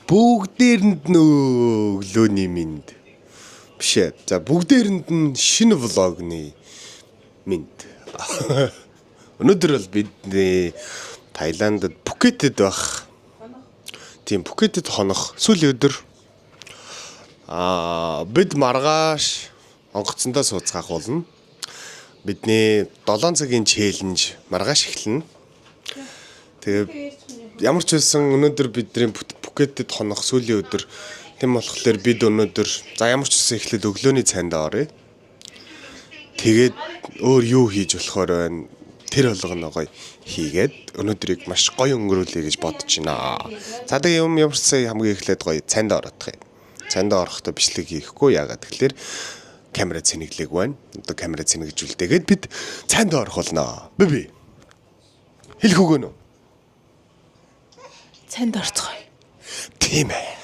Бүгдээрэнд нь өглөөний минь биш ээ. За бүгдээрэнд нь шинэ влогны минь. Өнөөдөр бол бид Таиландд Пхукетэд байх. Тийм Пхукетэд хонох сүүлийн өдөр бид маргааш онгоцондоо сууцгаах болно. Бидний 7 цагийн челленж маргааш эхэлнэ. Тэгээ ямар ч байсан өнөөдөр бидний Пхукетэд хонох сүүлийн өдөр. Тийм болохоор бид өнөөдөр за ямар ч байсан эхлээд өглөөний цайнд оръё. Тэгээд өөр юу хийж болохоор байна? Тэр болгоно гоё хийгээд өнөөдрийг маш гоё өнгөрүүлэе гэж бодож байна. За тэгээ ямар ч сая хамгийн эхлээд гоё цайнд ороодох юм. Цайнд орохдоо бичлэг хийхгүй яагаад тэгэхээр камера цэнэглээг байна. Одоо камера цэнэgjүүлдэггээд бид цайнд орох болно. Би хэлэх үг нөө. Цайнд орцгоё. Тийм ээ.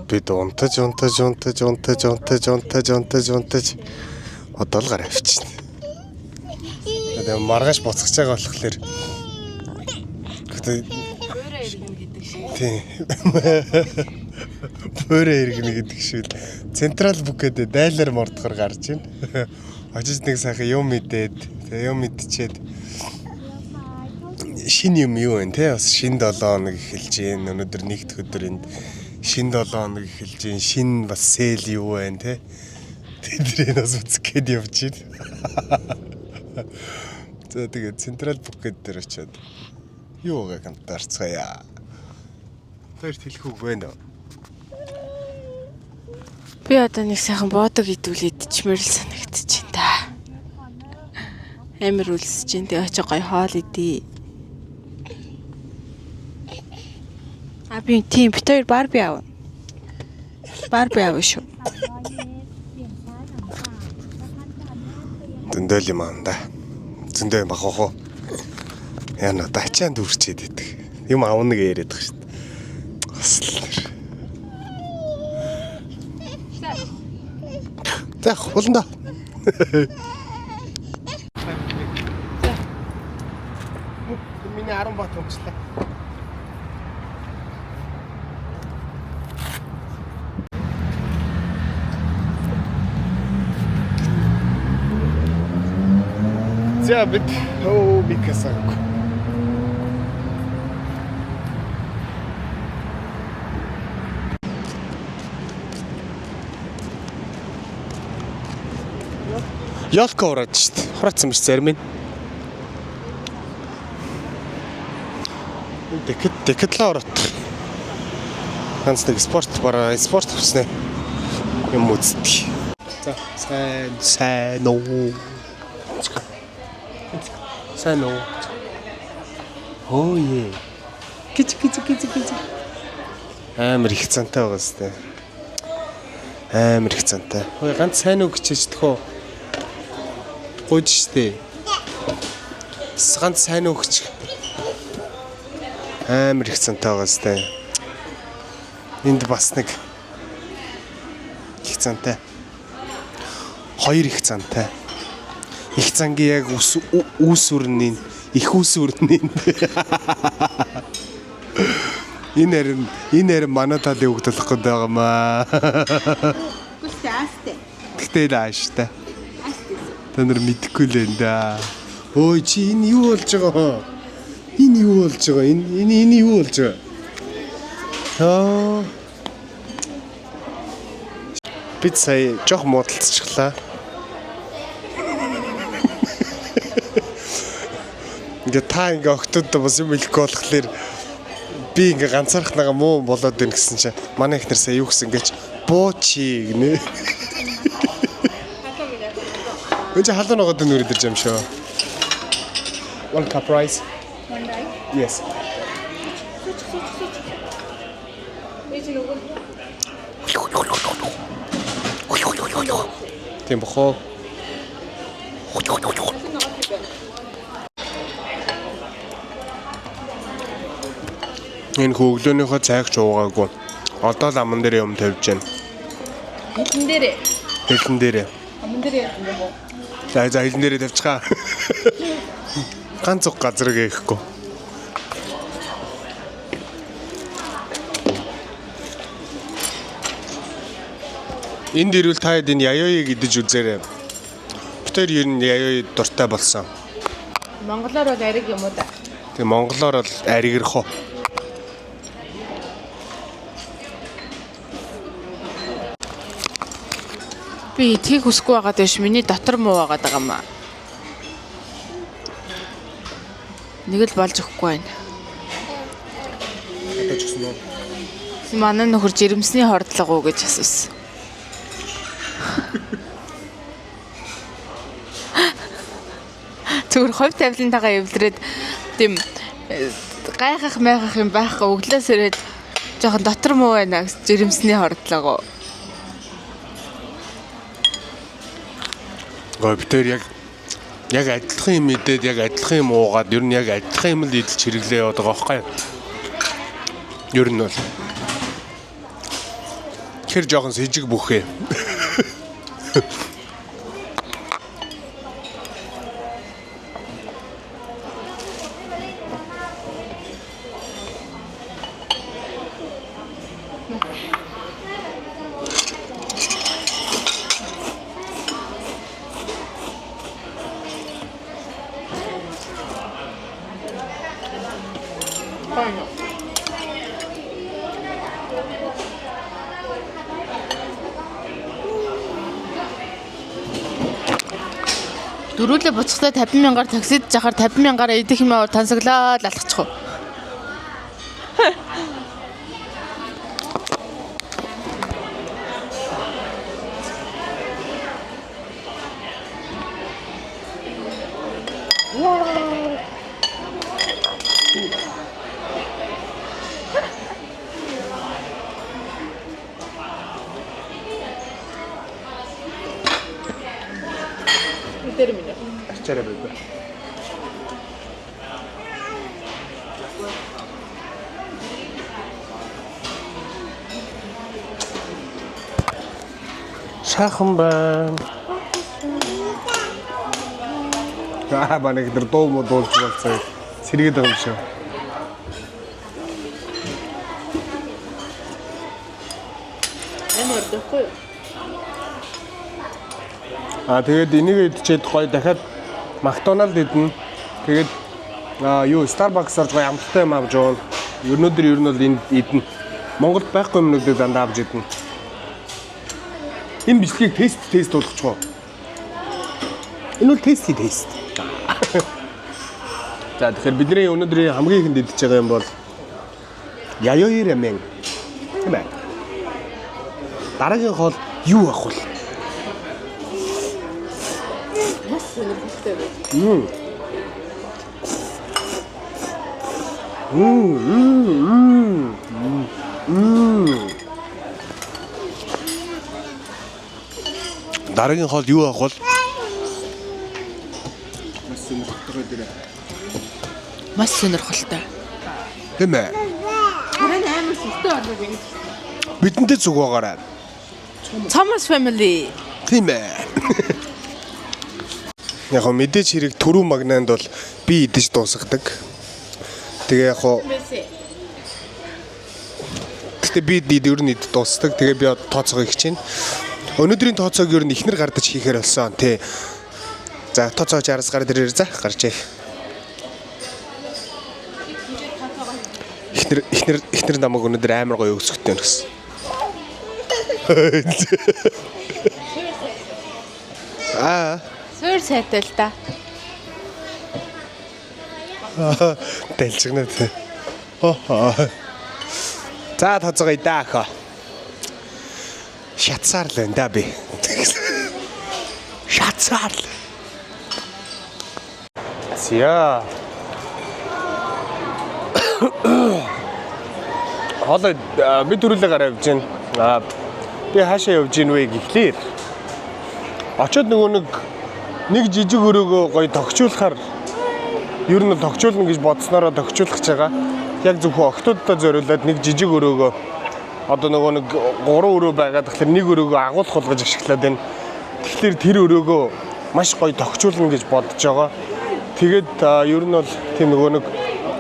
Бид унтаж одоо л гараа авчихна. Тэгээ маргааш буцаж байгаа болохоор тийм. Бүрээ иргэнэ гэдэг шиг л Централ Пхукетэд дайлаар мордохоор гарч ийн. Очиж нэг сайхан юм мэдээд тэгээ юм мэдчихэд шинэ юм юу вэ те бас шинэ 7 хоног эхэлж гин өнөөдөр нэгдэх өдөр энд шинэ 7 хоног эхэлж гин шинэ бас сэл юу вэ те тэдрээ нас үзгээд явж гин. За тэгээ Централ Пхукет дээр очиод юугаа хамтаарцгаая. Тэрт хэлэх үг байна уу? Би одоо нэг сайхан боодог идүүлээд ичмэрл санагдчих юм да. Амар үлсэж ин тэгээ очиж гоё хоол идээ. Би тийм битээр Барби аав. Барби аав шүү. Зөндөл юм аа да. Зөндөө юм бахах уу. Яна дачаанд үрчээд идэх. Юм аавна гэж яриад байгаа шүү дээ. Аслаар. За болно да. Миний 10 бат өмчлээ. За бид бикасаг. Ялка ороод шүү дээ. Хураацсан биш зарим нь. Дэкэтлээ ороод. Ганц нэг спорт авснаа юм үздэг. За сайн уу. Сайн уу. Хөөе. Кич. Амар их цантай байгаа сте. Амар их цантай. Хөөе ганц сайн уу гэчихдэг хөө. Гойж штэ. Ганц сайн уу гэж. Амар их цантай байгаа сте. Энд бас нэг их цантай. Хоёр их цантай. Их цангийн яг үүс үрнийн их үүс үрнийн. Энэ харин манай талын үг талах гээд байгаа маа. Гэтэ дааштай. Та нар мэдэхгүй л энэ да. Ой чи энэ юу болж байгаа? Энэ юу болж байгаа? Энэ юу болж байгаа? Бид сая жоох муудалцчихлаа. Та ингээ октод бас юм хэлэхгүй болохоор би ингээ ганцаархнага муу болоод байна гэсэн чинь манай ихнэр сая юу гэсэн ингээч буучи гинэ. Өчигдөр халуун ногоод нүрэ дэрж юм шүү. One cup rice. One rice? Yes. Тийм бохоо. Энэ хөглөөнийхөө цайг чуугаагүй. Одоо л аман дээр юм тавьж байна. Хэлэн дээрээ. Аман дээр яах юм бэ? За хэлэн дээрээ тавьчихаа. Ганц уг газар гээхгүй. Энд ирвэл та хэд энэ яёыг идэж үзээрэй. Тэр ер нь яёй дуртай болсон. Монголоор бол ариг юм уу да? Тэгээ монголоор бол аригэрх уу. Би тийг хүсэхгүй байгаад биш. Миний дотор муу байгаад байгаа юм аа. Нэг л болж өгөхгүй байна. Одоо ч гэсэн үү. Манай нөхөр жирэмсний хордлого уу гэж асуусан. Зүгээр ховь тавилантайгаа эвлэрээд тийм гайхах майхах юм байхгүй өглөөс ирээд жоохон дотор муу байна гэж жирэмсний хордлого. Говьтэр яг адилхан юм идээд яг адилхан юм уугаад ер нь яг адилхан юм л идэлж хэрэглээ яваад байгаа байхгүй юу? Ер нь бол хэр жоохон с ижиг бүхээ. Дөрүүлээ буцахтаа 50,000-аар таксид жахаар 50,000-аар идэх юм аа тансаглаад алхачих уу. Арчаарай байв. Шахан байна. Банаг дээр дуу муу дуулж болцоо. Сэргээд байгаа юм шиг. Ямар дэхгүй. Тэгээд энийг идчихэд гоё дахиад Макдоналд идэнэ. Тэгээд Starbucks орж гоё амттай юм авч явна. Өнөөдөр ер нь бол энд идэнэ. Монголд байхгүй юмнуудыг дандаа авч идэнэ. Энэ бичлэгийг тест болгочихоо. Энэ бол тест. За тэгэхээр бидний өнөөдрийн хамгийн ихэнд идэж байгаа юм бол яёй рамен. Тийм ээ. Дараагийн хоол юу ах вэ? Дараагийн хоол юу ах вэ? Маш сонирхолтой. Тийм ээ. Тэр амар сүртэй болов юм. Бидэнтэй зүг байгаарай. Thomas family. Тийм ээ. Яг хөө мэдээж хэрэг түрүү магнанд бол би идэж дуусгадаг. Тэгээ яг хөө гэтээ би ер нь идэж дуусдаг. Тэгээ би тооцоогоо хичээнэ. Өнөөдрийн тооцоог ер нь ихнэр гардаж хийхээр болсон тий. За тооцоо 60-аас гар дээрээ за гарч ий. Ихнэр намайг өнөөдөр амар гоё өгсгөтэй байна гэсэн. Суур сайтай л да. Дэлжгнэ тий. За тооцоогоо идаа ах. Шатсаар л энэ да би. Шатсаар л. Зя. Хоолой би төрүүлээ гараа явж байна. Би хаашаа явж гин вэ гэхлээр очоод нөгөө нэг жижиг өрөөгөө гоё тогтчуулахаар ер нь тогтчуулна гэж бодсноороо тогтчуулах гэж байгаа. Яг зөвхөн октодтой зориулаад нэг жижиг өрөөгөө одоо нөгөө нэг 3 өрөө байгаа. Тэгэхээр нэг өрөөгөө агуулх болгож ашиглаад байна. Тэгэхээр тэр өрөөгөө маш гоё тогтчуулна гэж бодож байгаа. Тэгээд ер нь бол тийм нөгөө нэг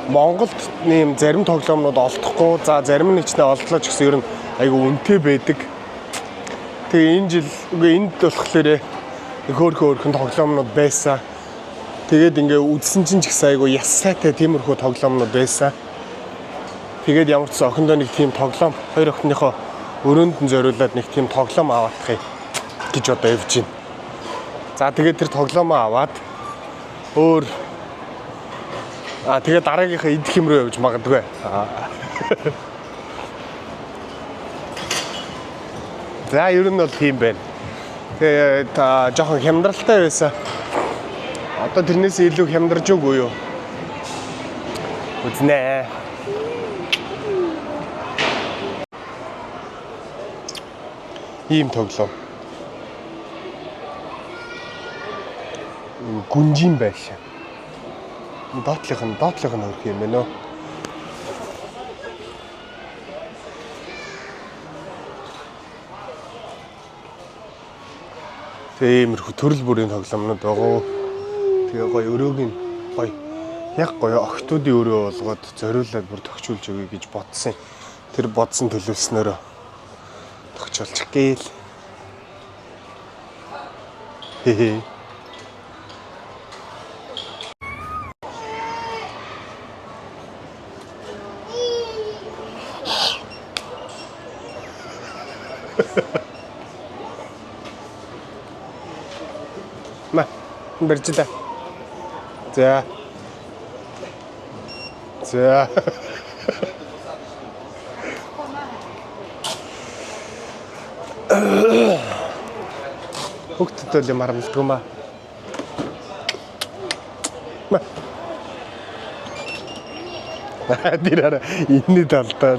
Монголд нэм зарим тоглоомнууд олдохгүй. За зарим нэг ч нэ олдлоо ч гэсэн ер нь айгүй үнэтэй байдаг. Тэгээ энэ жил үгүй энд болохоор хөөрхөн тоглоомнууд байсан. Тэгээд ингээ үзсэн чинь ч гэсэн айгу яс сайтай тиймэрхүү тоглоомнууд байсан. Тэгээд ямар ч охиндоо нэг тийм тоглоом хоёр охиныхоо өрөөнд нь зориулаад нэг тийм тоглоом аваадахыг гэж одоо явж байна. За тэгээд тэр тоглоомоо аваад өөр тэгээд дараагийнхаа идэх юм руу явж магадгүй. За ер нь бол тийм байна. Тэгээд жоохон хямдралтай байсан. Одоо тэрнээс илүү хямдарж үгүй юу? Үзнэ. Ийм тоглоом. Гүнжин байшаа. Доотлих нь хөрх юм байна уу? Тиймэрхүү төрөл бүрийн тоглоомнууд байгаа. Тэгээ гоё өрөөг нь гоё. Яг гоё охтуудын өрөө болгоод зориулаад бүр тогтчулж өгье гэж бодсон. Тэр бодсон төлөвснөөрөө тогтчулчих гээл. Хээ. Ма, барьжлаа. За. Хүүхдэд л юм харамсдаг юм аа. Ма. Дирара инний талдаа.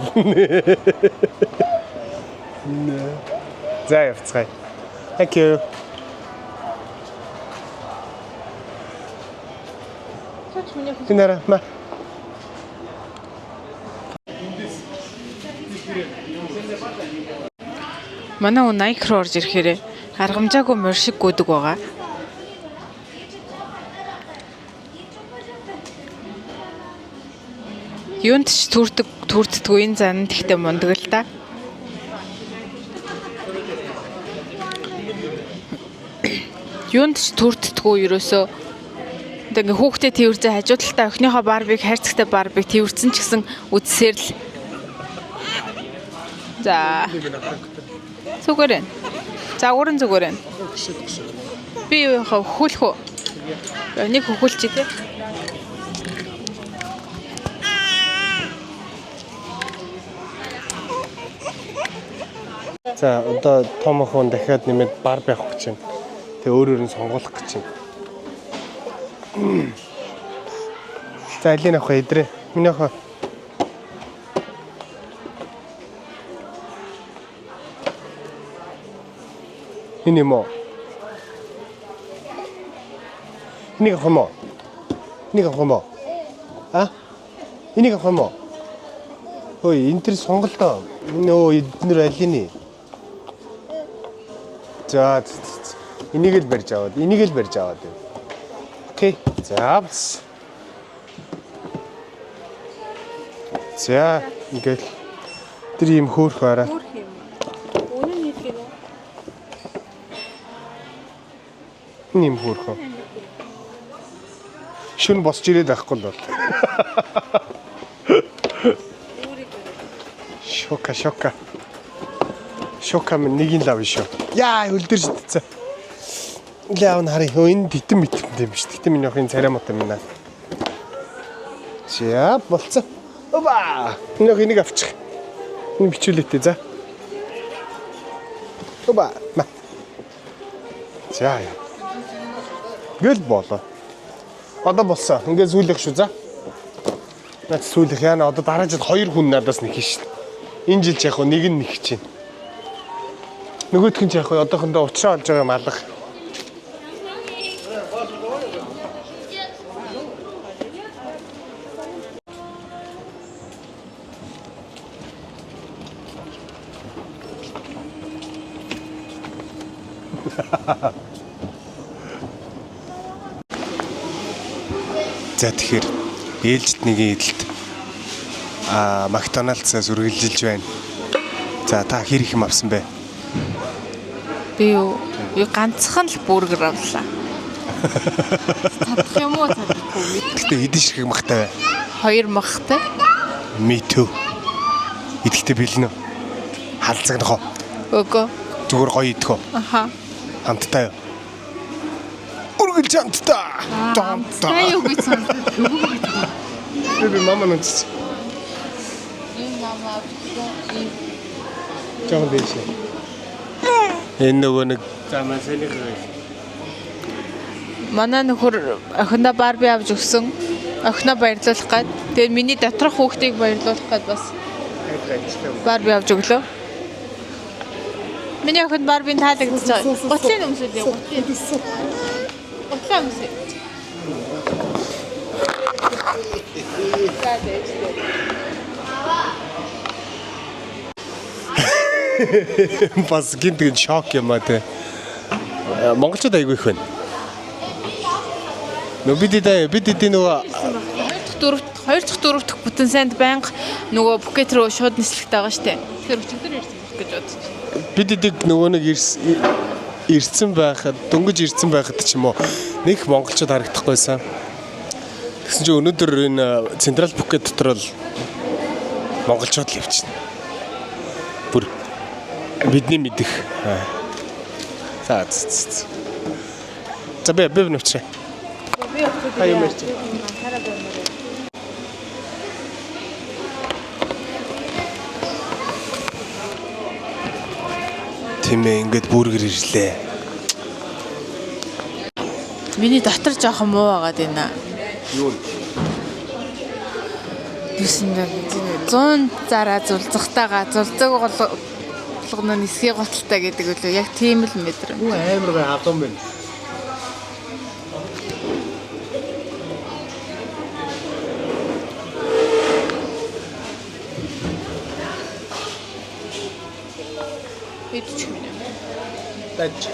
За явцгаая. Thank you. Динара ма. Манай уу Nike руу орж ирэхээр аргамжаагүй морь шиг гүдэг байгаа. Юунд ч түрддэггүй энэ зан тэгтээ мундаг л та. Юунд ч түрддэггүй ерөөсөө ингээ хүүхдээ тэрвэрзээ хажуу талдаа охиныхоо барбиг хайрцагтай барбиг тэрвэрсэн ч гэсэн үдсээр л. За. Зүгээр. Загварын зүгээр. Би юу хөхүүлэх үү? Нэг хөхүүлчих тий. За одоо том охин дахиад нэмээд бар байх гэж байна. Тэгээ өөрөөр нь сонгуулах гэж байна. За алийг авах идрээ. Миний охин. Энэ юм уу? Энийг авах юм уу? Энийг авах юм уу? Энийг авах юм уу? Ой, энэ тэр сонголтоо. Нөө эднэр алины. За энийг л барьж аваад. Окей. За бас. За ингээл тэр юм хөөх хараа. Үнэн хэлгэн үү? Ним хөөх. Шүн босч ирээд байхгүй л бол. Шока. Шока минь нэг нь лав шүү. Яа, үлдэр шидцээ. Лав нь харъя. Энэ титэн битэмтэй юм шүү. Титэн миний охин царай мот юм байна. За, болцсон. Оба! Энийг авчих. Энэ бичүүлээтэй за. Оба. За. Гэл болоо. Одоо болсон. Ингээд сүүлэх шүү за. Наад сүүлэх яана одоо дараа жил 2 хүн надаас нэг хийн шүү. Энэ жил ч яг нэг нь нэг чинь. Нөгөөх нь ч яг одоохондоо уучраа олж байгаа юм алга. За тэгэхээр ээлжиднийгийн эдэлд Макдоналдсаас үргэлжилж байна. За та хэр их юм авсан бэ? Би юу ганцхан л бургер авлаа. Татах юм уу татахгүй. Гэтэ эдэн шиг махтай бай. 2 махтай. Me too. Идэхтэй бэлнэ. Халзагнахоо. Өгөө. Зүгээр гоё идэхөө. Аха. Хамттай юу? Үргэлж хамттай. Хамттай юу гэж сонсдог. Би мама нүц. Мама. Жон дэшээ. Энэ нөгөө нэг замаа сэнийг гэх. Манай нөхөр охиндоо Барби авч өгсөн. Охиноо баярлуулах гээд. Тэгээд миний доторх хүүхдийг баярлуулах гээд бас Барби авч өглөө. Миний охин Барбийн таалагдчихж байгаа. Готлын өмсөлөө. Готлын өмсөл. Бас гинтэн шок юм аа те. Монголчууд айгүй их байна. Бид нөгөө 2 дахь 4 дахь бүтэн санд байнга нөгөө букет руу шууд нислэгтэй байгаа штэ. Тэгэхээр өчигдөр ирсэн болох гэж бодож байна. бид эдэг нөгөө нэг ирсэн байхад дөнгөж ирсэн байхад ч юм уу нэг монголчууд харагдахгүйсэн. Тэгсэн чинь өнөөдөр энэ Централ Букет дотор л монголчууд л явчихна. Бүр бидний мэдих. За. За би нүчрээ. Би өгчөө. Хаяа мэрч. Хараа баймаар. Тэмээ ингээд бүргэр ирлээ. Миний дотор жоохон муу байгаад байна. Юу? Юусэн 100 зараа зулцахтайгаа зулцаг болгоно нисхий готалтай гэдэг үлээ. Яг тийм л мэдрэмж. Юу амар гай хавдан байна. Идчих минь. Тач.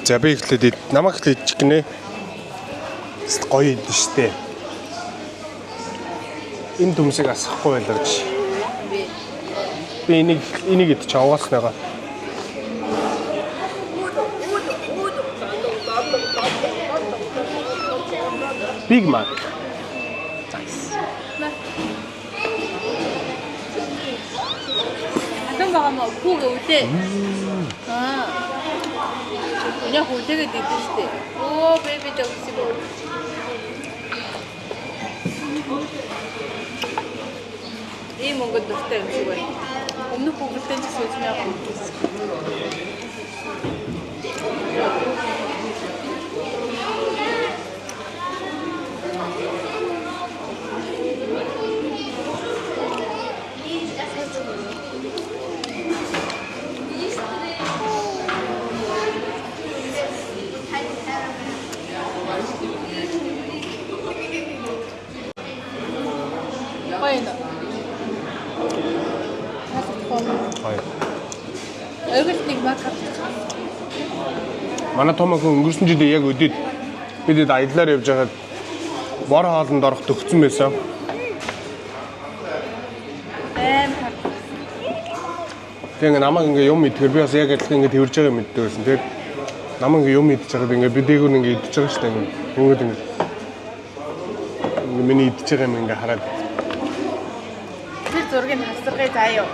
За би ихлээд намайг ихлээд чих гинэ. Гоё юм штэ. Энэ дүмсийг асахгүй байлаа гэж. Би энийг идчих авааснаа. Big Mac. Атын байгаа мó хүүг өвлөө. Яа хүүтэйгээ дийдэн штэ. Оо бэби дэгсиг. Ийм Монгол дуртай юм шиг байна. Өмнөх хүүхэлдээ ч гэсэн үзмээ авах гэсэн. Өвгөл нэг макап. Манай томог өнгөрсөн жил яг өдөөд бидэд аяллаар явж байгаад бор хоолнд орох төгцсөн байсан. Тэгээ намайг ингээ юм мэдгээр би бас яг адилхан ингээ тэрж байгаа юм мэддэг байсан. Тэгээд намайг ингээ юм мэдчихэж байгаад ингээ би дээгүүр ингээ идчихэж байгаа шүү дээ. Ингээд ингээ миний идчихэж байгаа юм ингээ хараад Тэр зургийг хасрахыг заяа.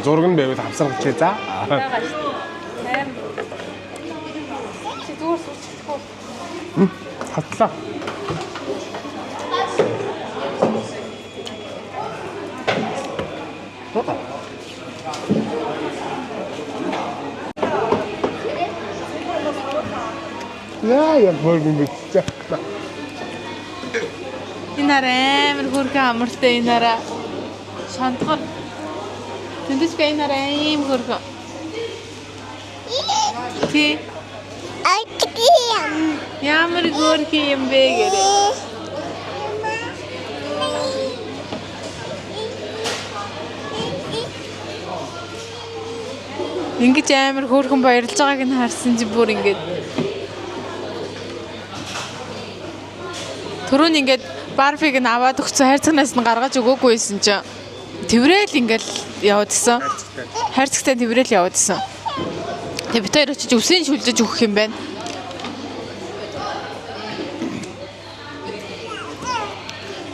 зураг нь байвал авсарч за. Байгаа шүү дээ. Чи зүгээр суучихгүй. Хатлаа. Я боргон бичсэн. Энэ амар хөргөн амартай энэ араа. Шантгал. Тэндээс би энэ араа ийм хөргөн. Ти. Ямар хөргөн юм бэ гэрээ. Ингэж амар хөөрхөн баярлж байгааг нь харсан чи бүр ингэж түрүүн ингээд Барбиг нь аваад өгсөн хайрцагнаас нь гаргаж өгөөгүйсэн чинь тэврээл ингээл яваадсан. Хайрцагтай тэврээл яваадсан. Тэгээ бид хоёр очиж үсийн шүлжиж өгөх юм байна.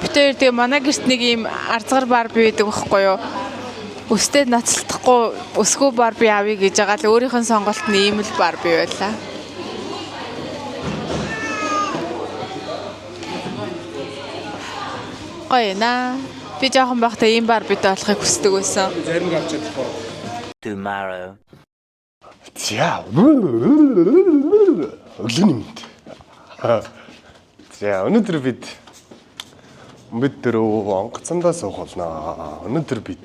Бид хоёр тэгээ манай гэрт нэг ийм арзгар барби байдаг байхгүй юу? Өстэй ноцлохдохгүй өсгөө барби авъя гэж байгаа л өөрийнх нь сонголт нь ийм л барби байлаа. Гоё наа. Би жоохон байхдаа ийм барбитай болохыг хүсдэг байсан. Зарим авч чадахгүй. Tomorrow. За. Өглөөний мэд. За, өнөөдөр бид онгоцондоо суух болно. Өнөөдөр бид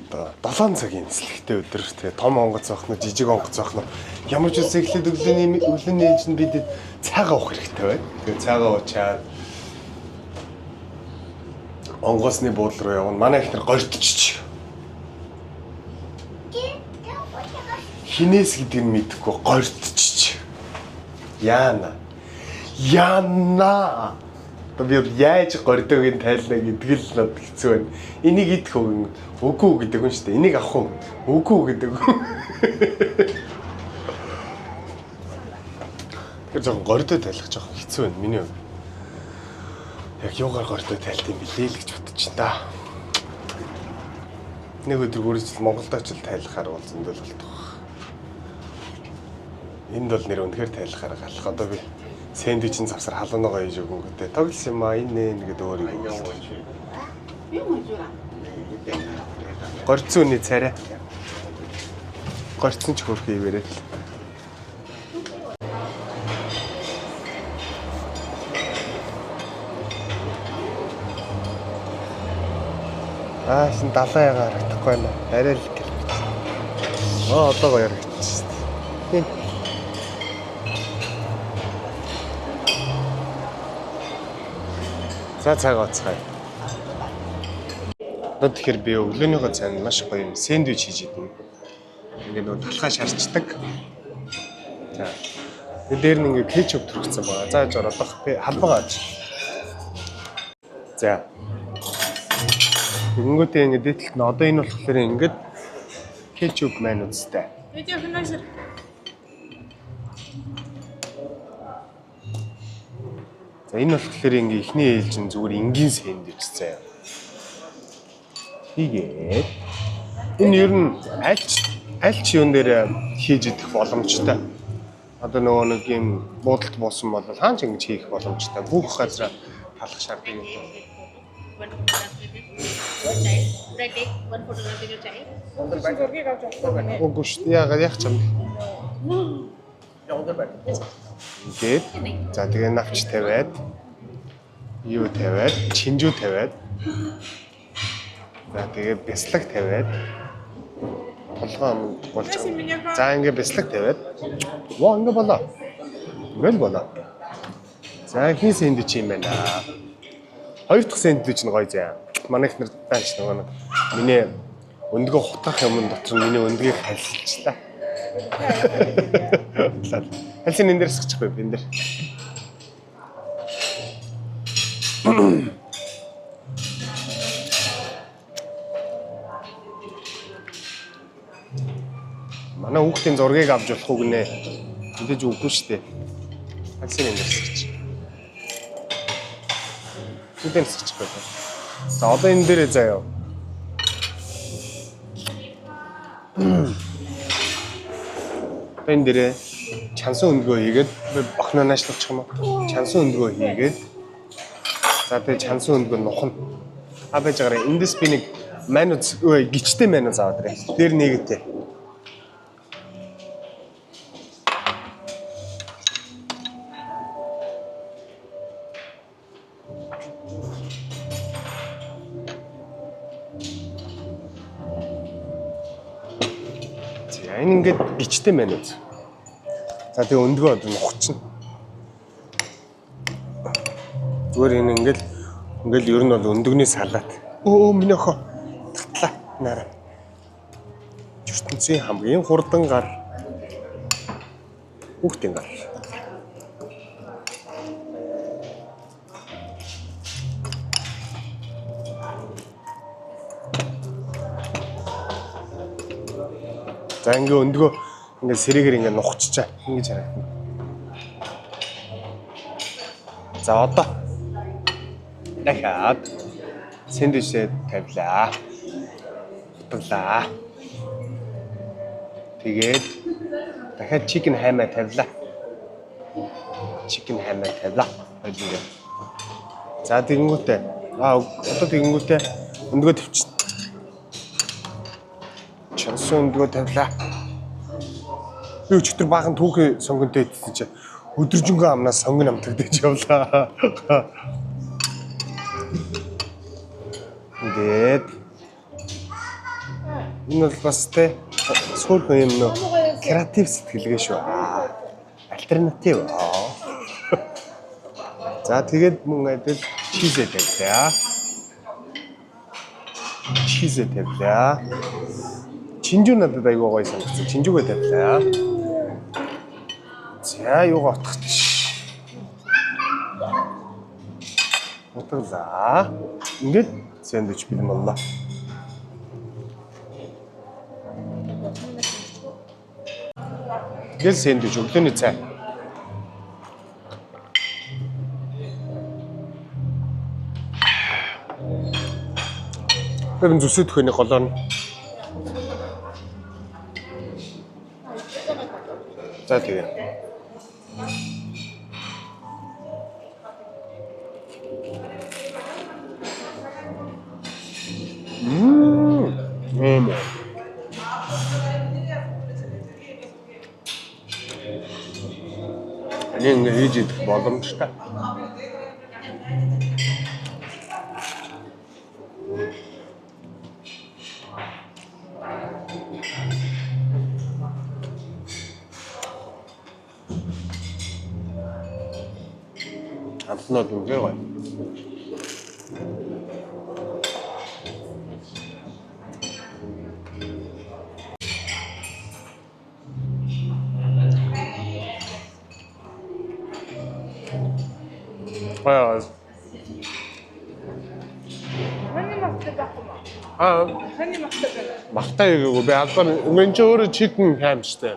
одоо 7 цагийн нислэгтэй өдөр. Тэгээ том онгоц авах нь, жижиг онгоц авах нь ямар ч үс эхлээд өглөөний ээж нь бидэд цайгаа уух хэрэгтэй байна. Тэгээ цайгаа уучаад онгоцны буудлын руу явна. Манай ихнэр гортчих. Хинээс гэдгийг мэдэхгүй гортчих. Яана. Би яаж гордогийн тайлна гэдэг л над хэцүү байна. Энийг идэх үгүй гэдэг юм шүү дээ. Энийг авах үгүй гэдэг. Тэр жоохон гордоо тайлах жоохон хэцүү байна миний хувьд. Яг юугаар гордоо тайлт юм бэлээ л гэж бодож байна. Нэг өдөр гүрэж Монголд очил тайлахаар бол зөндөл болдог. Энд бол нэр үнэхээр тайлахаар галах. Одоо би сэндвичийн завсар халуунагаа хийж өгөнгөтэй. Тоглосон юм аа энэ гэдэг өөрийгөө. Горцсон үний царай. Горцсон ч хөрх ивэрээ. Шин далайн яга харагдахгүй байна. Арай л гэл. Одоо гоё харагдчихсэн. Тийм. За цаг оцгоё. Одоо тэгэхээр би өглөөнийхөө цайнд маш гоё юм сэндвич хийж идэнэ. Ингээд нөгөө талхаа шарчдаг. За. Дээр нь ингээд кетчуп төрөгцсөн байгаа. Зааж оролдох халбага аж. За. Ингэнгүүтээ ингээд дээдлэлт нь одоо энэ болохоор ингээд кетчуп маань үстэй. Видео хинашэр. За энэ болохоор ингээ ихний ээлжин зүгээр энгийн сэндвич заяа. Тэгээд энэ ер нь аль ч юун дээр хийж идэх боломжтой. Одоо нөгөө нэг юм буудалд буусан бол хаан ч ингэж хийх боломжтой. Бүх газар талах шаардлагатай юм. Үгүй шүү дээ. Яг ч юм. Ингээд за тэгээ навч тавиад юу тавиад чинжүү тавиад за тэгээ бяцлаг тавиад толгоо болж байгаа. За ингээд бяцлаг тавиад ингээ болоо. Ингээл болоо. За ихний сэндвич юм байна. Хоёр дахь сэндвич нь гоё заа. Манай их нар даанч нөгөө нэг миний өндгөө хутгах юм дотор миний өндгийг хальсалчлаа. Хальсын энэ дээр сахихгүй энэ дээр. Манай хүүхдийн зургийг авч болох уу гинэ. Мэдээж үгүй шүү дээ. Хальсын энэ дээр сахич. Үдэн сахихгүй. За одоо энэ дээрээ заяа. Энэ дээрээ чансан өндгөө хийгээд бохноо наашлуулчих юм уу? Чансан өндгөө хийгээд за тэгээ чансан өндгөө нухна. Байж байгаарай. Эндээс би нэг мануз гिचтэй мануз аваад ирээ. Дээр нэгэтэй. Энэ ингээд гिचтэй мануз. За тэгээ өндгөө одоо нухчихна. Зүгээр энэ ингээл ер нь бол өндөгний салат. Миний охоо татлаа нараа. ертөнцийн хамгийн хурдан гар хүүхдийн гар. За ингээ өндгөө ингээ сэрээгээр ингээ нухчихаа. Ингэж харагдана. За одоо дахиад сэндвичээ тавилаа. Хутглаа. Тэгээд дахиад chicken хаймаа тавилаа. Chicken хаймаа тавилаа. Хоёулаа. За тэгэнгүүтээ одоо тэгэнгүүтээ өндгөө тавьчих. Чансан өндгөө тавилаа. Би өчигдөр баахан түүхийн сонгонтой идсэн чинь өдөржингөө амнаас сонгон амтагдаж явлаа. Ингээд энэ бол бас тэ суурхан юм нөө креатив сэтгэлгээ шүү. Альтернатив. За тэгээд мөн адил чизээ тавьлаа. Чизээ тавьлаа. Чинжүү надад аягүй гоё санагдсан. Чинжүүгээ тавьлаа. За юугаа утгач. Утгалаа. Ингээд сэндвич бэлэн боллоо. Гэл сэндвич өглөөний цай. Тэрэн зүсэд хөөний голоор нь. За тэгээ. Ингээ хийж идэх боломжтой. Амтнууд үнэхээр гоё. Well, Хани махтай байхгүй маа. Хани махтай байна. Махтай гээгүү би албаа энэ ч өөрөө chicken ham штэ.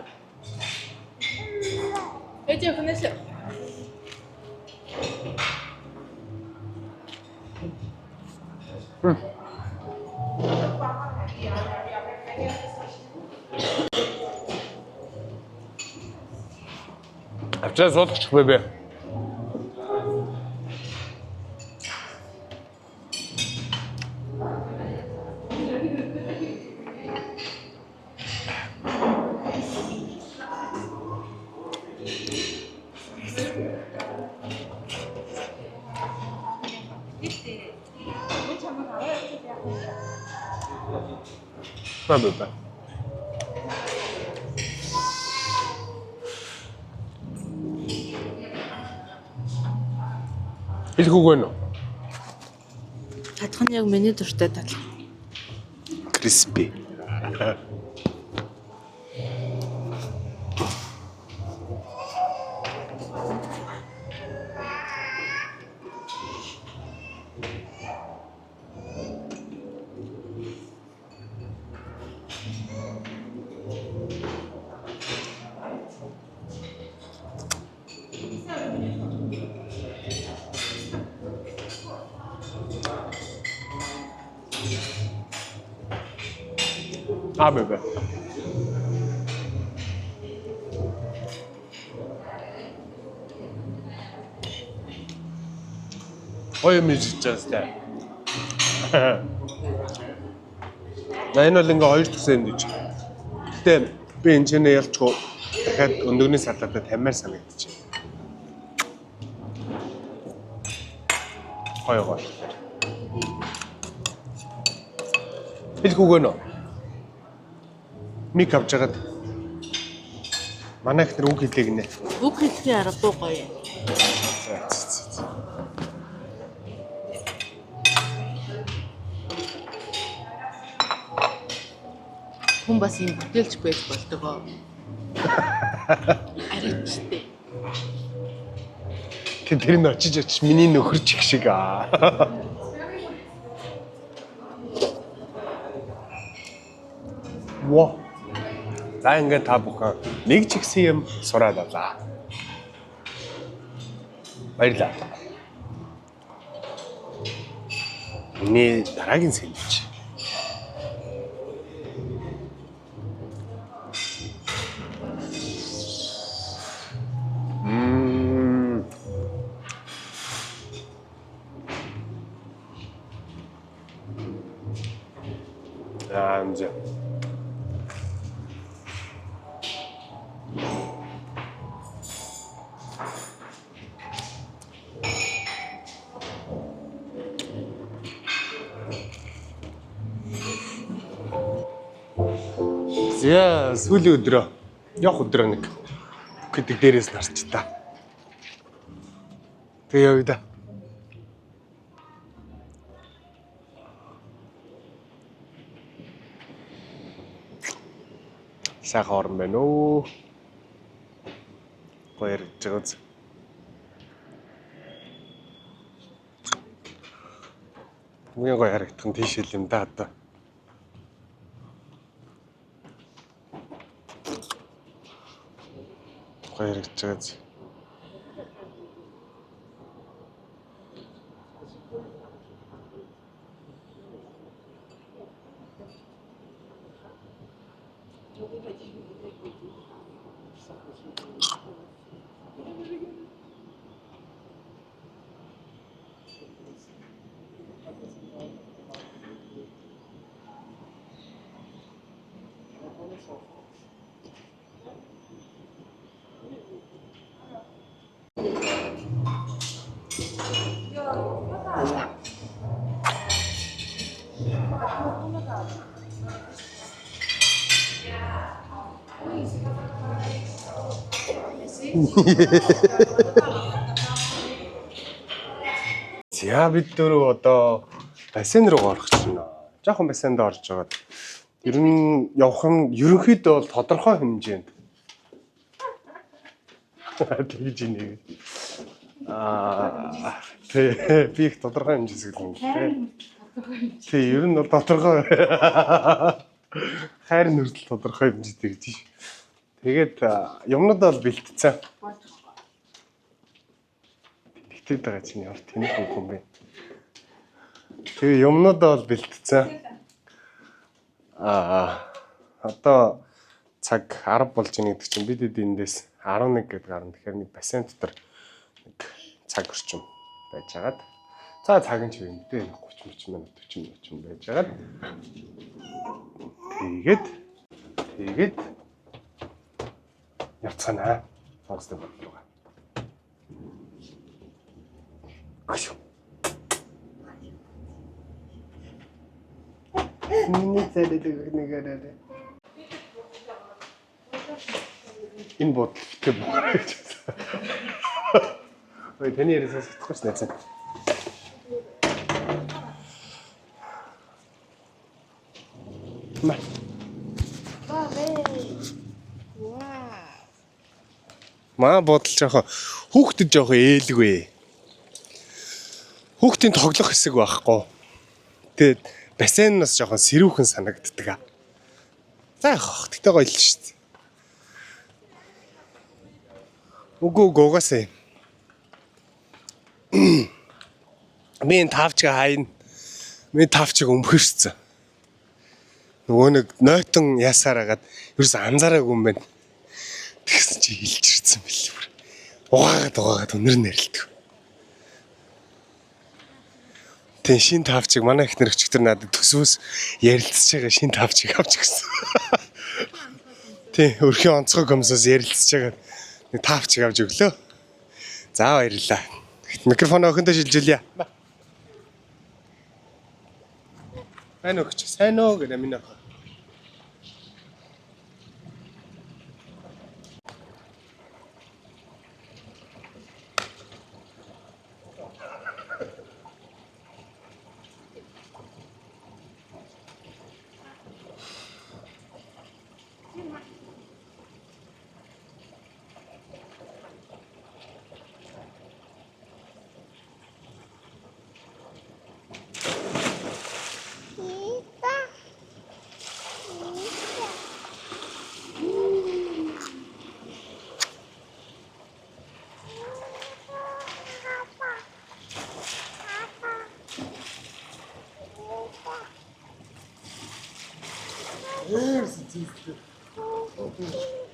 Эдий хөнөөс. Авчаа суулгачих бай. Бай. Илгүүг нь. Хатхан яг миний дуртай тал. Crispy. Бай. Ой мэдчихсэн. Энэ бол ингээ хоёр дахь сэндвич. Гэтэ би энэ ч нэ ялчгүй дахиад өндөгний салаатад тамаар санагдчих. Гоё. Хэлгүүг нөө. Мик авч жагаад манай ихнэр үг хэлээ гинэ. Үг хэлхийн аргагүй гоё. Хүн бас юм бүтээлч байж болдог. Арайчтэй. Тэр нь очиж миний нөхөрч их шиг аа. Во. За ингээд та бүхэн нэг ч ихсэн юм сураад авлаа. Баярлалаа. Миний дараагийн сэндвич. Амжаа. Яа, сүүлийн өдрөө явах өдрөө нэг гэдэг дээрээс нарч та. Тэгээ явъя да. Сайхан орон байна уу? Гоё гэж байгаа үз. Бүгэн гоё харагдах нь тийш л юм да одоо. Гоё харагдаж байгаа үз. За бид дөрөв одоо бассейн руу орох чинь. Жохон бассейнд орж байгаад ер нь явах нь ерөнхийдөө бол тодорхой хэмжээнд тэгж ийнэ. Тэг би их тодорхой хэмжээс гэлэн тийм. Тэг ер нь бол тодорхой хайр нүртэл тодорхой хэмжээтэй гэж. Тэгээд юмнууд бол бэлтцсэн. Тэгтээд байгаа чинь ямар тэнэг хүн бэ? Тэгээ юмнууд бол бэлтцсэн. Одоо цаг 10 болж ийн гэдэг чинь бид эндээс 11 гэдэг гарна. Тэгэхээр нэг бассейн дотор нэг цаг орчим байж хагаад. За цаг нь ч юм дээ 30 минут 40 минут ч юм байж хагаад. Тэгээд явцгаана. Сонсдог бодлоо. Ашиг. Миний цалидаг нэгээрээ. Энэ бодлоо бүгд. Ой таны яриас сэтгэхгүй ш найцаа. Маа бодол жоохон хүүхдэд жоохон ээлгүй. Хүүхдийн тоглох хэсэг байхгүй. Тэгээд бассейнаас жоохон сэрүүхэн санагддаг. За яах вэ? Тэгтээ гоё л шүү дээ. Үгүй угаасаа. Мен тавчгаа хайна. Мен тавчиг өмхөрсөн. Нөгөө нэг нойтон ясаар агаад ерөөс анзаараагүй юм байна. Тэгсэн чи илж ирсэн бэл бүр. Угаагаад өнөр нэрлдэг. Тэн шин тавчиг манай их нэрчгтэр надад төсвөөс ярилцж байгаа шин тавчиг авч гисэн. Тий, өрхийн онцгой комиссоос ярилцж байгаа нэг тавчиг авч өглөө. За баярлалаа. Микрофон охиндоо шилжүүлье. Сайн уу гэж. Сайн уу гэнэ минь охин.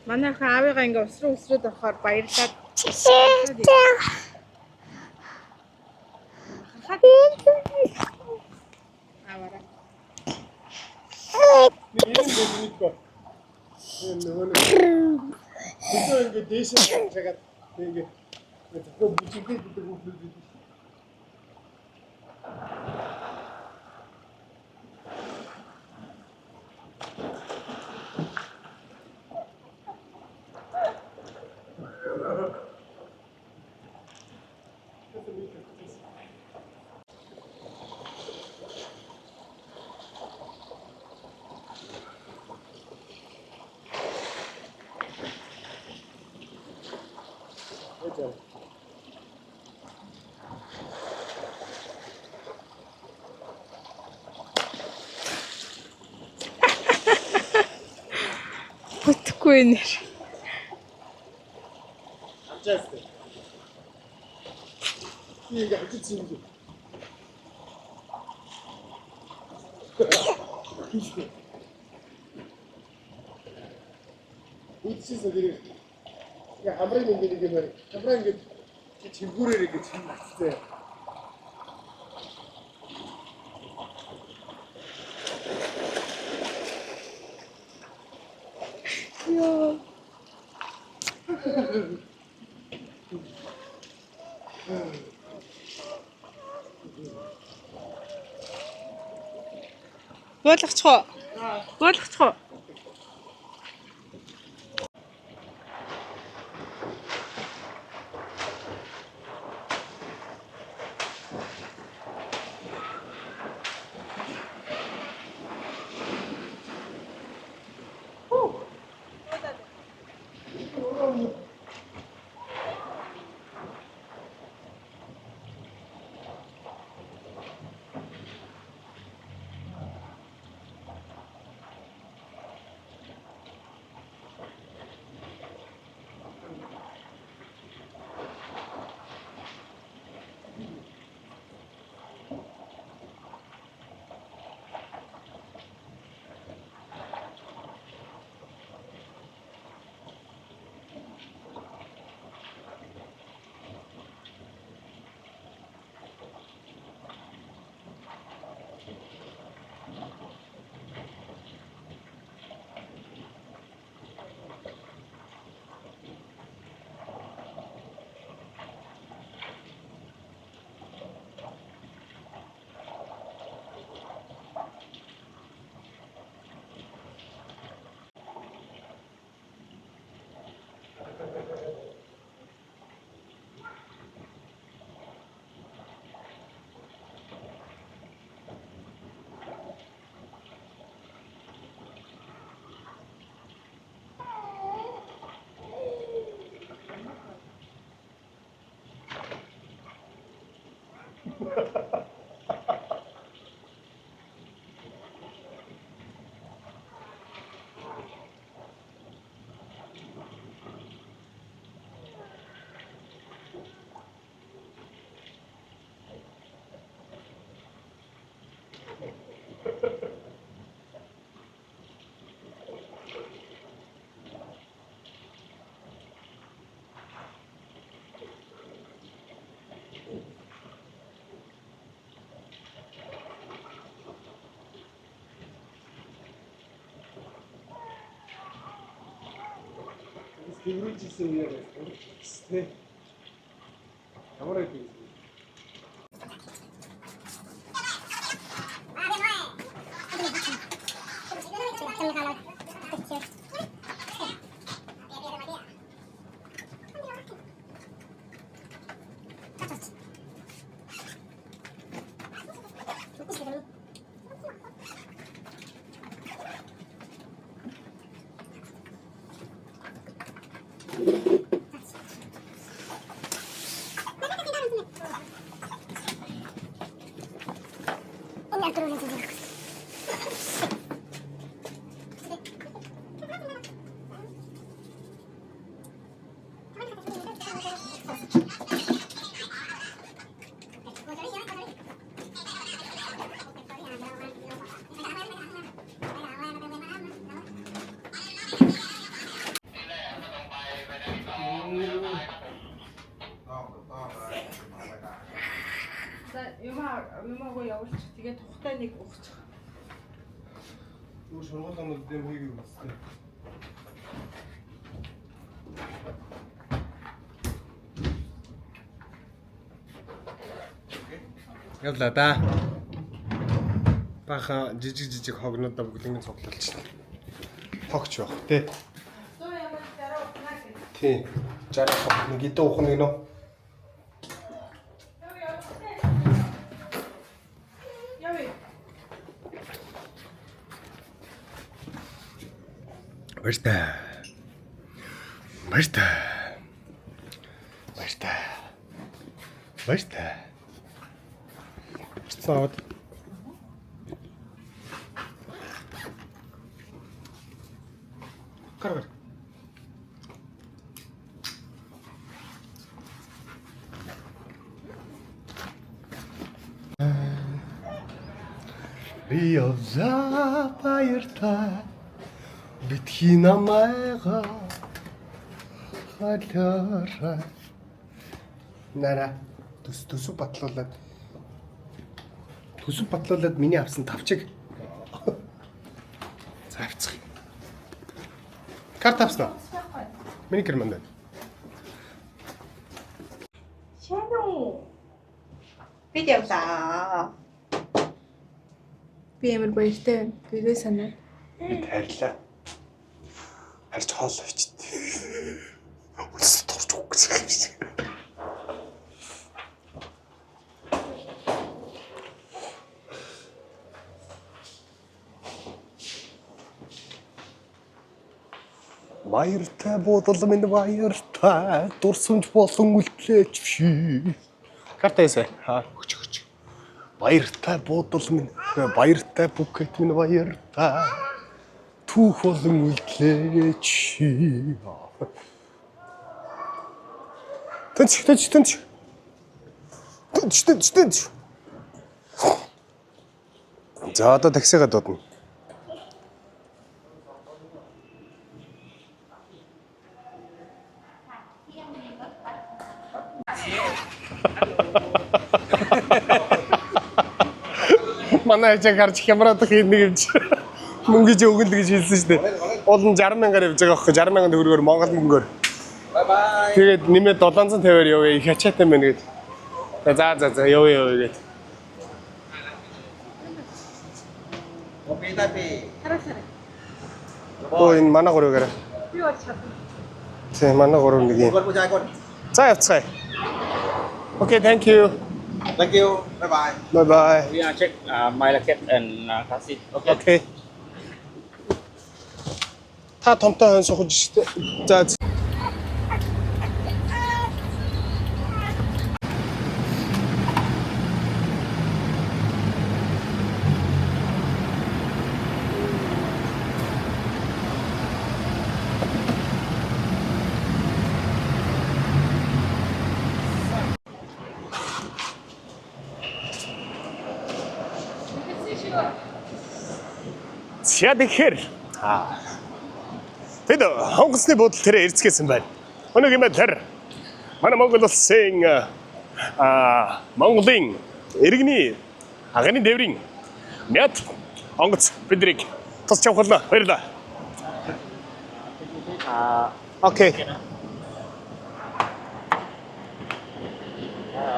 Манай аавыгаа ингээ усраад орохоор баярлаад. Аваараа. Ингээ дээшээ чагаад ингээ зөвхөн бүжиглээд гэдэг үг үү. Бүтэхгүй нэр. Амжаастай. Ингээ хажиж юм. Үтсээс нэр. Ингээ хамрын ингээ нэг юм. Хамраа ингээ чимгүүрээр ингээ чимгцээ. Ёо. Болгочих уу? Болгочих уу? Тэврүүлжсэн юм яриа. Тэ. Ямар их юм. юмаагүй явуулчих. Тэгээд тухтай нэг өгчих. Юу шунгуулгын дэм хийгийг үзтээ. Явла да. Баха жижиг хогнуудаа бүгдийг цуглуулчихлаа. Хогч байх тий. 100 ямар дараа ухнаа гэх. Тий. 60 нэг идэ ухна гинөө. Явъя. Баяртай. Цаад. Гар. Би явза баяртай битгий намайга халаарай. Нара төсөв батлуулаад миний авсан тавчиг. За авцгаа. Карт авснаа. Миний гэрмэнд байна. Шануу. Бид явлаа. Би ямар баяртай байна. Бивээ санаа. Би тайлаа. Харж хоол авчихдээ. Үс турч үгс. Баяртай бодол минь баяртай дурсамж болон үлдлээч фши. Картайсаа өгч. Баяртай бодол минь баяртай букет минь баяртай түүх болон үлдлээч. Тэнч. За одоо таксигаа дуудана. Манай ажиг гарч хямраад нэг юм чи мөнгөж өгөл гэж хэлсэн шүү дээ. Уул нь 60,000-аар явж байгаа байхгүй 60,000 төгрөгөөр Монгол мөнгөөр. Бай. Тэгээд нэмээд 750-аар явъя. Их ачаатай байна гээд. За явъя гээд. Хараа. Оо энэ манай гурваараа. Би бол чадна. Тийм манай гурав нэг юм. За явцгаая. Okay, thank you. Thank you. Bye bye. Bye bye. We are check my racket and cassit. Okay. Okay. Та томтой хон сухаж штэ. За. За тэгэхээр тэд хонгоцны буудал тэрэ эрцгээсэн байна. Өнөөг юм тэр манай Монгол улсын Монголын иргэний агны дэврийн мэд хонгоц бидрийг тус чавхлаа. Баярлалаа. Окей.